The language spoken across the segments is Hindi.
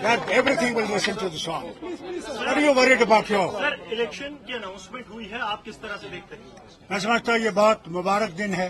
That everything will listen to the song. What are you worried about your? Sir, election की अनाउंसमेंट हुई है, आप किस तरह से देखते हैं? मैं समझता हूँ ये बहुत मुबारक दिन है।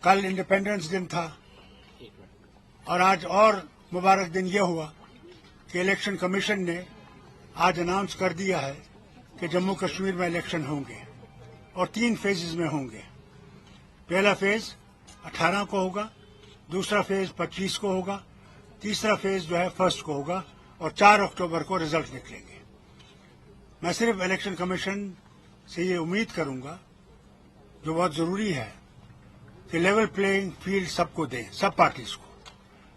कल इंडिपेंडेंस दिन था और आज और मुबारक दिन ये हुआ कि इलेक्शन कमीशन ने आज अनाउंस कर दिया है कि जम्मू कश्मीर में इलेक्शन होंगे और 3 फेजेस में होंगे। पहला फेज 18 को होगा, दूसरा फेज 25 को होगा, तीसरा फेज जो है 1 को होगा और 4 अक्टूबर को रिजल्ट निकलेंगे। मैं सिर्फ इलेक्शन कमीशन से ये उम्मीद करूंगा, जो बहुत जरूरी है, कि लेवल प्लेइंग फील्ड सबको दें, सब पार्टीज को,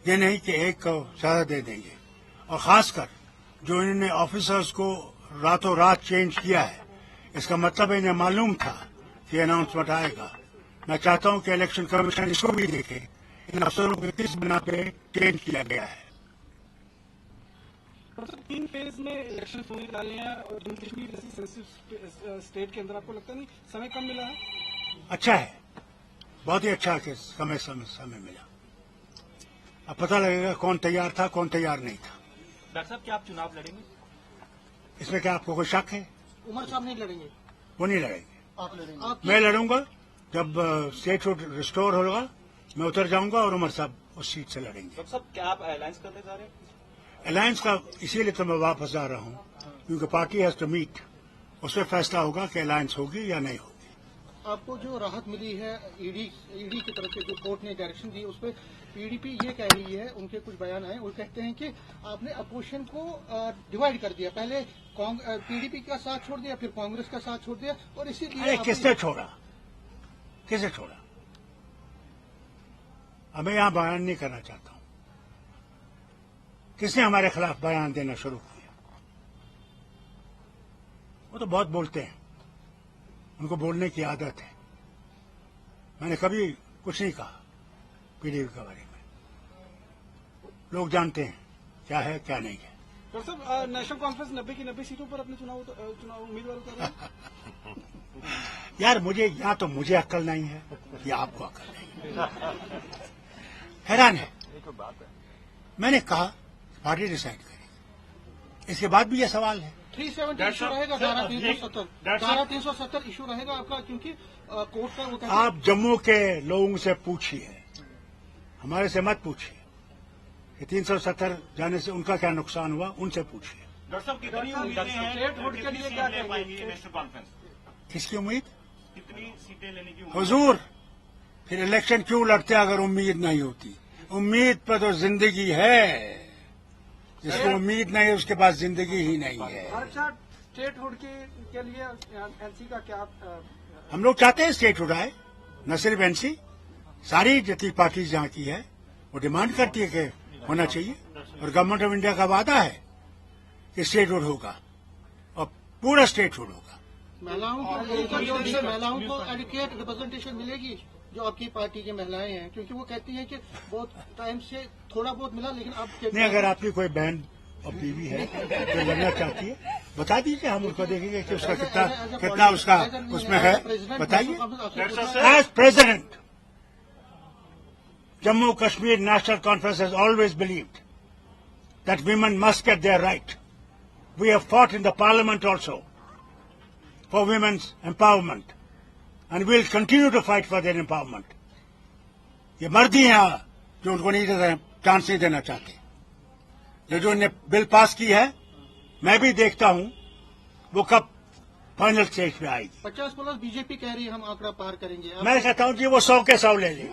ये नहीं कि एक को ज्यादा दे देंगे। और खासकर जो इन्होंने ऑफिसर्स को रातों रात चेंज किया है, इसका मतलब इन्हें मालूम था कि अनाउंसमेंट आएगा। मैं चाहता हूं कि इलेक्शन कमीशन इसको भी देखे, इन अफसरों को किस बिना पे चेंज किया गया है। 3 फेज में इलेक्शन होने वाले हैं और जम्मू कश्मीर जैसी सेंसिटिव स्टेट के अंदर आपको लगता नहीं समय कम मिला है? अच्छा है, बहुत ही अच्छा कि समय मिला। अब पता लगेगा कौन तैयार था, कौन तैयार नहीं था। डॉक्टर साहब, क्या आप चुनाव लड़ेंगे? इसमें क्या आपको कोई शक है? उमर साहब नहीं लड़ेंगे? वो नहीं लड़ेंगे। आप लड़ेंगे? मैं लड़ूंगा। जब स्टेटहुड रिस्टोर होगा मैं उतर जाऊंगा और उमर साहब उस सीट से लड़ेंगे। डॉक्टर साहब, क्या आप अलायंस करने जा रहे हैं? अलायंस का इसीलिए तो मैं वापस आ रहा हूं क्योंकि पार्टी हैज टू मीट, उसमें फैसला होगा कि अलायंस होगी या नहीं होगी। आपको जो राहत मिली है ईडी की तरफ से, जो कोर्ट ने डायरेक्शन दी, उस पर पीडीपी ये कह रही है, उनके कुछ बयान आए, वो कहते हैं कि आपने अपोजिशन को डिवाइड कर दिया, पहले पीडीपी का साथ छोड़ दिया, फिर कांग्रेस का साथ छोड़ दिया, और इसीलिए किसने छोड़ा? किसे छोड़ा? अब मैं यहां बयान नहीं करना चाहता हूं। किसने हमारे खिलाफ बयान देना शुरू किया? वो तो बहुत बोलते हैं, उनको बोलने की आदत है। मैंने कभी कुछ नहीं कहा पीडीपी के बारे में। लोग जानते हैं क्या है क्या नहीं है। डॉक्टर साहब, नेशनल कॉन्फ्रेंस 90 की 90 सीटों पर अपने चुनाव उम्मीदवार उतार रहे हैं। यार या तो मुझे अक्ल नहीं है या आपको अक्ल नहीं है। हैरान है। मैंने कहा पार्टी डिसाइड करेगी। इसके बाद भी यह सवाल है। 370 इशू रहेगा, धारा 370 इशू रहेगा आपका, क्योंकि कोर्ट का वो कहता है। आप जम्मू के लोगों से पूछिए, हमारे से मत पूछिए कि 370 जाने से उनका क्या नुकसान हुआ, उनसे पूछिए। डॉक्टर साहब, कितनी उम्मीदें हैं के लिए क्या ले पाएंगे नेशनल कॉन्फ्रेंस? किसकी उम्मीद? कितनी सीटें लेने की उम्मीद? हुजूर, फिर इलेक्शन क्यों लड़ते अगर उम्मीद नहीं होती? उम्मीद पर तो जिंदगी है। जिसको उम्मीद नहीं है उसके पास जिंदगी ही नहीं है। अच्छा, स्टेटहुड के लिए एनसी का क्या? हम लोग चाहते हैं स्टेटहुड आए, न सिर्फ एनसी, सारी जितनी पार्टीज जहां की है वो डिमांड करती है कि होना चाहिए। और गवर्नमेंट ऑफ इंडिया का वादा है कि स्टेटहुड होगा और पूरा स्टेटहुड होगा। महिलाओं को एडुकेट रिप्रेजेंटेशन मिलेगी, जो आपकी पार्टी की महिलाएं हैं, क्योंकि वो कहती हैं कि बहुत टाइम से थोड़ा बहुत मिला, लेकिन अब नहीं, अगर आपकी कोई बहन और बीवी है जो लड़ना चाहती है, बता दीजिए, हम उसको देखेंगे कि उसका कितना उसका उसमें है, बताइए। As president, Jammu Kashmir National Conference has always believed that women must get their right. We have fought in the parliament also for women's empowerment and we'll continue to fight for their empowerment. ये मर्द ही हैं जो उनको नहीं दे रहे, चांस नहीं देना चाहते। जो इन्हें बिल पास की है, मैं भी देखता हूं वो कब फाइनल स्टेज पे आएगी। 50+ बीजेपी कह रही है हम आंकड़ा पार करेंगे। मैं कहता हूं जी वो 100 के 100 ले ले।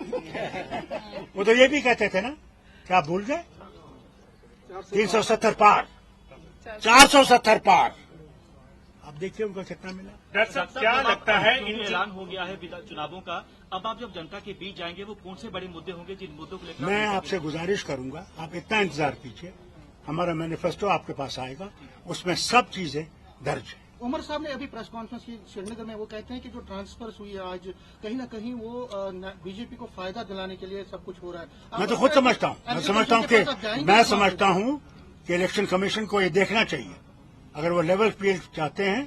वो तो ये भी कहते थे ना, क्या आप भूल गए? 370 पार, 470 पार। अब देखिए उनको कितना मिला। डॉक्टर साहब, क्या लगता है, इन ऐलान हो गया है चुनावों का, अब आप जब जनता के बीच जाएंगे वो कौन से बड़े मुद्दे होंगे जिन मुद्दों को लेकर? मैं आपसे गुजारिश करूंगा, आप इतना इंतजार कीजिए, हमारा मैनिफेस्टो आपके पास आएगा, उसमें सब चीजें दर्ज है। उमर साहब ने अभी प्रेस कॉन्फ्रेंस की श्रीनगर में, वो कहते हैं कि जो ट्रांसफर हुई है आज, कहीं ना कहीं वो बीजेपी को फायदा दिलाने के लिए सब कुछ हो रहा है। मैं तो खुद समझता हूँ, मैं समझता हूँ कि इलेक्शन कमीशन को ये देखना चाहिए, अगर वो लेवल फील्ड चाहते हैं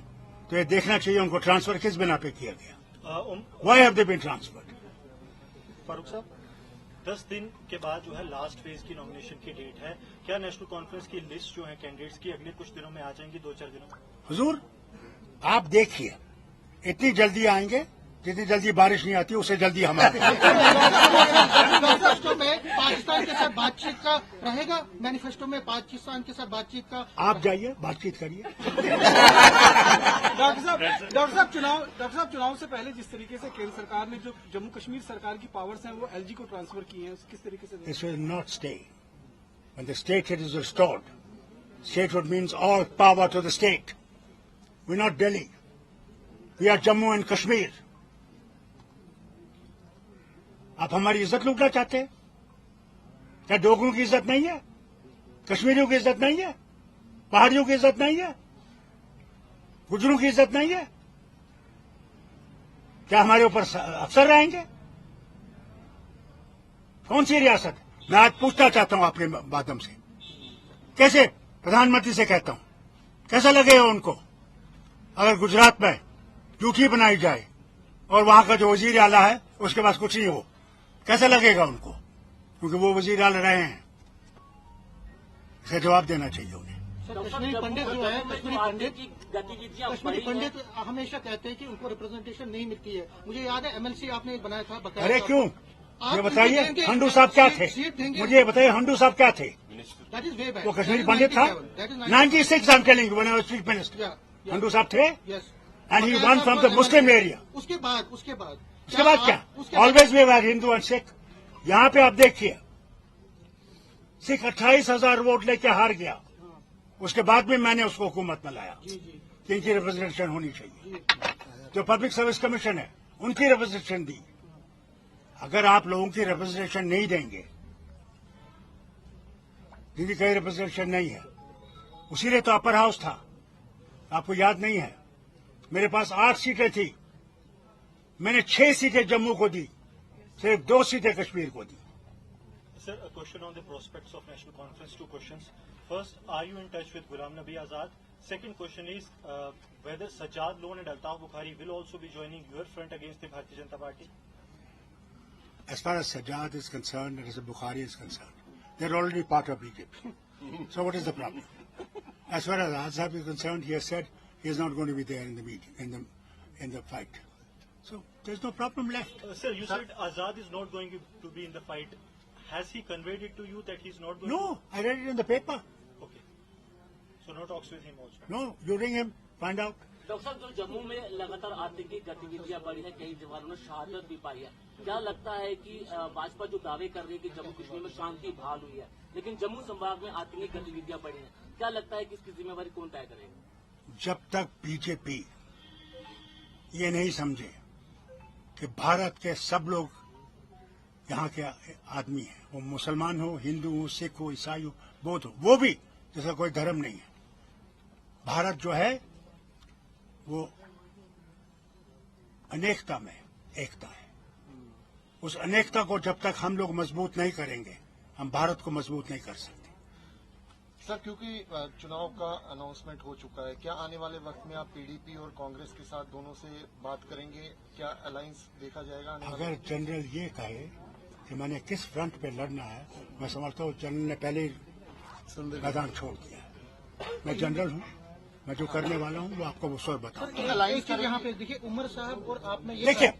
तो ये देखना चाहिए उनको ट्रांसफर किस बिना पे किया गया। Why have they been transferred? Farooq साहब, 10 दिन के बाद जो है लास्ट फेज की नॉमिनेशन की डेट है। क्या नेशनल कॉन्फ्रेंस की लिस्ट जो है कैंडिडेट्स की अगले कुछ दिनों में आ जाएंगी, 2-4 दिनों में? हुजूर, आप देखिए, इतनी जल्दी आएंगे, जितनी जल्दी बारिश नहीं आती उससे जल्दी हम आते हैं। मैनिफेस्टो में पाकिस्तान के साथ बातचीत का रहेगा, मैनिफेस्टो में पाकिस्तान के साथ बातचीत का। आप जाइए, बातचीत करिए। डॉक्टर साहब चुनाव से पहले जिस तरीके से केंद्र सरकार ने जो जम्मू कश्मीर सरकार की पावर्स हैं वो एलजी को ट्रांसफर की हैं, किस तरीके से? This will not stay. When the statehood is restored, statehood means all power to the state. We're not Delhi. We are Jammu and Kashmir. आप हमारी इज्जत लूटना चाहते हैं? क्या डोगरों की इज्जत नहीं है? कश्मीरियों की इज्जत नहीं है? पहाड़ियों की इज्जत नहीं है? गुजरों की इज्जत नहीं है? क्या हमारे ऊपर अफसर रहेंगे? कौन सी रियासत? मैं आज पूछना चाहता हूं अपने माध्यम से, कैसे प्रधानमंत्री से कहता हूं, कैसा लगेगा उनको अगर गुजरात में यूटी बनाई जाए और वहां का जो वजीर आला है उसके पास कुछ नहीं हो? कैसा लगेगा उनको? क्योंकि वो वजीर आला रहे हैं। इसे जवाब देना चाहिए उन्हें। कश्मीरी पंडित जो है, कश्मीरी पंडित हमेशा कहते हैं कि उनको रिप्रेजेंटेशन नहीं मिलती है। मुझे याद है एमएलसी आपने एक बनाया था, बकाया। अरे क्यों? ये बताइए, हंडू साहब क्या थे? मुझे ये बताइए, हंडू साहब क्या थे? That is way back. वो कश्मीरी पंडित था? 96 I am telling you, when I was chief minister. Handoo साहब थे? Yes. And he one from the Muslim area. उसके बाद क्या? ऑलवेज वे वर हिंदू एंड सिख। यहाँ पे आप देखिए, सिख 28,000 वोट लेके हार गया। उसके बाद भी मैंने उसको हुकूमत में लाया कि इनकी रिप्रेजेंटेशन होनी चाहिए। जो पब्लिक सर्विस कमीशन है उनकी रिप्रेजेंटेशन दी। अगर आप लोगों की रिप्रेजेंटेशन नहीं देंगे, जिनकी कहीं रिप्रेजेंटेशन नहीं है, उसीलिए तो अपर हाउस था, आपको याद नहीं है? मेरे पास 8 सीटें थी, मैंने 6 सीटें जम्मू को दी, सिर्फ 2 सीटें कश्मीर को दी। Sir, a question on the prospects of national conference. 2 questions. First, are you in touch with Ghulam Nabi Azad? Second question is whether Sajjad Loan and Altaf Bukhari will also be joining your front against the Bharatiya Janata Party? As far as Sajjad is concerned and as Bukhari is concerned, they're already part of BJP. So what is the problem? As far as Azad is concerned, he has said he is not going to be there in the meeting, in the fight. So there's no problem left. Sir, you said Azad is not going to be in the fight. Has he conveyed it to you that he's not going to? No, I read it in the paper. Okay. So no talks with him also? No, you ring him, find out. Doctor साहब, जो जम्मू में लगातार आतंकी गतिविधियां बढ़ी है, कई जवानों ने शहादत भी पाई है, क्या लगता है कि भाजपा जो दावे कर रही है कि जम्मू कश्मीर में शांति बहाल हुई है, लेकिन जम्मू संभाग में आतंकी गतिविधियां बढ़ी हैं, क्या लगता है कि इसकी जिम्मेवारी कौन तय करेगा? जब तक बीजेपी ये नहीं समझे कि भारत के सब लोग यहाँ के आदमी हैं, वो मुसलमान हो, हिंदू हो, सिख हो, ईसाई हो, बौद्ध हो, वो भी जैसा कोई धर्म नहीं है। भारत जो है वो अनेकता में एकता है। उस अनेकता को जब तक हम लोग मजबूत नहीं करेंगे, हम भारत को मजबूत नहीं कर सकते। सर, क्योंकि चुनाव का अनाउंसमेंट हो चुका है, क्या आने वाले वक्त में आप पीडीपी और कांग्रेस के साथ दोनों से बात करेंगे? क्या अलायंस देखा जाएगा? अगर जनरल ये कहे कि मैंने किस फ्रंट पे लड़ना है, मैं समझता हूँ जनरल ने पहले ही मैदान छोड़ दिया है। मैं जनरल हूँ, मैं जो करने वाला हूँ वो आपको वो स्वयं बताऊँ। अलायंस यहाँ पे देखिए, उमर साहब और आप में ये देखिए,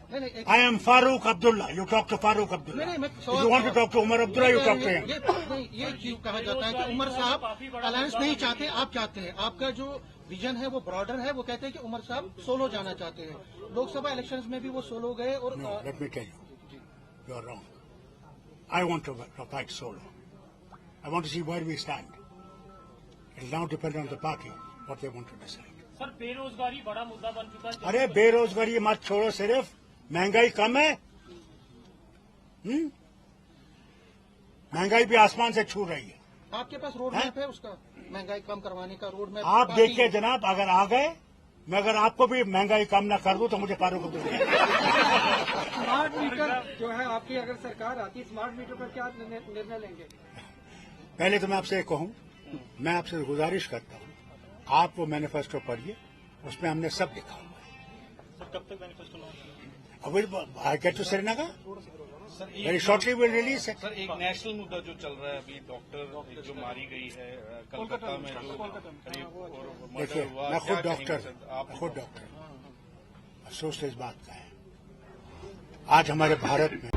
I am Farooq Abdullah. You talk to Farooq Abdullah. If you want to talk to Umar Abdullah, you talk to him. ये चीज कहा जाता है कि उमर साहब अलायंस नहीं चाहते, आप चाहते हैं। आपका जो विजन है वो ब्रॉडर है, वो कहते हैं कि उमर साहब सोलो जाना चाहते हैं। लोकसभा इलेक्शंस में भी वो सोलो गए और No, let me tell you, you are wrong. I want to fight solo. I want to see where we stand. It will now depend on the party what they want to decide. Sir, बेरोजगारी बड़ा मुद्दा बन चुका है। अरे बेरोजगारी मत छोड़ो, सिर्फ महंगाई कम है। महंगाई भी आसमान से छू रही है। आपके पास रोड मैप है उसका, महंगाई कम करवाने का रोड मैप? आप देखिए जनाब, अगर आ गए, मैं अगर आपको भी महंगाई कम ना कर दूं तो मुझे फारूक अब्दुल्ला। स्मार्ट मीटर जो है आपकी अगर सरकार आती, स्मार्ट मीटर पर क्या निर्णय लेंगे? पहले तो मैं आपसे कहूं, मैं आपसे गुजारिश करता हूं, आप वो मैनिफेस्टो पढ़िए, उसमें हमने सब लिखा हुआ है। सर, कब तक मैनिफेस्टो लॉन्च होगा? I get to Srinagar? Very shortly will release it. Sir, एक नेशनल मुद्दा जो चल रहा है अभी, डॉक्टर जो मारी गई है कोलकाता में, जो करीब और मर्डर देखिए, हुआ, मैं क्या खुद कहेंगे डॉक्टर सर? आप अफसोस इस बात का है, आज हमारे भारत में